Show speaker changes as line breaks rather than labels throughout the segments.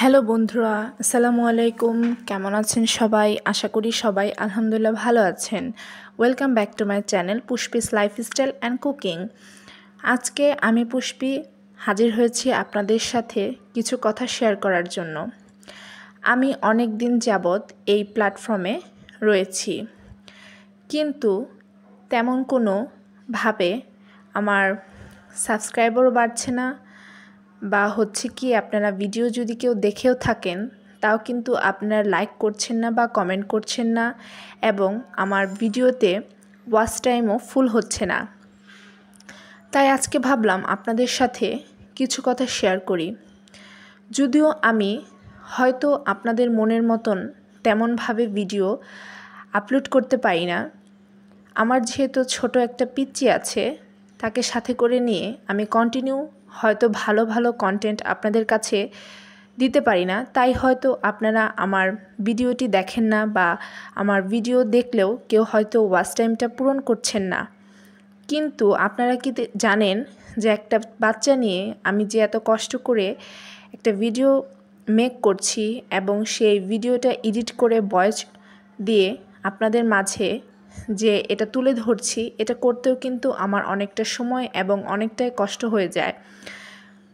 Hello বন্ধুরা, আসসালামু আলাইকুম। কেমন আছেন সবাই? আশা করি সবাই আলহামদুলিল্লাহ ভালো আছেন। Welcome back to my channel Pushpi's lifestyle and cooking. আজকে আমি পুষ্পি হাজির হয়েছি আপনাদের সাথে কিছু কথা শেয়ার করার জন্য। আমি অনেক দিন যাবৎ এই প্ল্যাটফর্মে রয়েছি, কিন্তু তেমন কোনোভাবে আমার সাবস্ক্রাইবারও বাড়ছে না, বা হচ্ছে কি আপনারা ভিডিও যদি কেউ দেখেও থাকেন তাও কিন্তু আপনারা লাইক করছেন না বা কমেন্ট করছেন না, এবং আমার ভিডিওতে ওয়াচ টাইমও ফুল হচ্ছে না। তাই আজকে ভাবলাম আপনাদের সাথে কিছু কথা শেয়ার করি। যদিও আমি হয়তো আপনাদের মনের মতন তেমনভাবে ভিডিও আপলোড করতে পারি না। আমার যেহেতু ছোট একটা পিচ্চি আছে, তাকে সাথে করে নিয়ে আমি কন্টিনিউ হয়তো ভালো ভালো কন্টেন্ট আপনাদের কাছে দিতে পারি না। তাই হয়তো আপনারা আমার ভিডিওটি দেখেন না, বা আমার ভিডিও দেখলেও কেউ হয়তো ওয়াচ টাইমটা পূরণ করছেন না। কিন্তু আপনারা কি জানেন যে একটা বাচ্চা নিয়ে আমি যে এত কষ্ট করে একটা ভিডিও মেক করছি, এবং সেই ভিডিওটা এডিট করে ভয়েস দিয়ে আপনাদের মাঝে যে এটা তুলে ধরছি, এটা করতেও কিন্তু আমার অনেকটা সময় এবং অনেকটাই কষ্ট হয়ে যায়।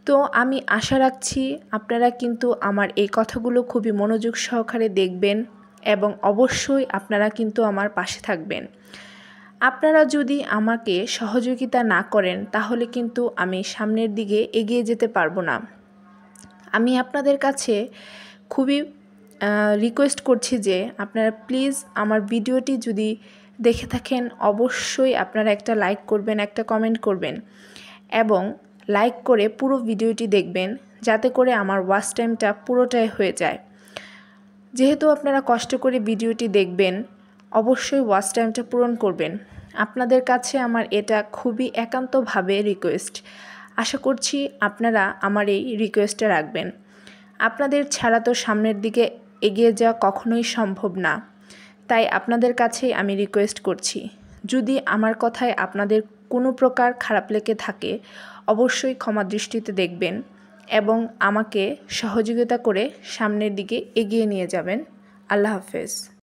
তো আমি আশা রাখছি আপনারা কিন্তু আমার এই কথাগুলো খুবই মনোযোগ সহকারে দেখবেন, এবং অবশ্যই আপনারা কিন্তু আমার পাশে থাকবেন। আপনারা যদি আমাকে সহযোগিতা না করেন তাহলে কিন্তু আমি সামনের দিকে এগিয়ে যেতে পারবো না। আমি আপনাদের কাছে খুবই রিকোয়েস্ট করছি যে আপনারা প্লিজ আমার ভিডিওটি যদি দেখে থাকেন অবশ্যই আপনারা একটা লাইক করবেন, একটা কমেন্ট করবেন, এবং লাইক করে পুরো ভিডিওটি দেখবেন, যাতে করে আমার ওয়াচ টাইমটা পুরোটাই হয়ে যায়। যেহেতু আপনারা কষ্ট করে ভিডিওটি দেখবেন, অবশ্যই ওয়াচ টাইমটা পূরণ করবেন। আপনাদের কাছে আমার এটা খুবই একান্তভাবে রিকোয়েস্ট। আশা করছি আপনারা আমার এই রিকোয়েস্টটা রাখবেন। আপনাদের ছাড়া তো সামনের দিকে এগিয়ে যাওয়া কখনোই সম্ভব না। তাই আপনাদের কাছেই আমি রিকোয়েস্ট করছি, যদি আমার কথায় আপনাদের কোনো প্রকার খারাপ লেগে থাকে অবশ্যই ক্ষমা দৃষ্টিতে দেখবেন, এবং আমাকে সহযোগিতা করে সামনের দিকে এগিয়ে নিয়ে যাবেন। আল্লাহ হাফেজ।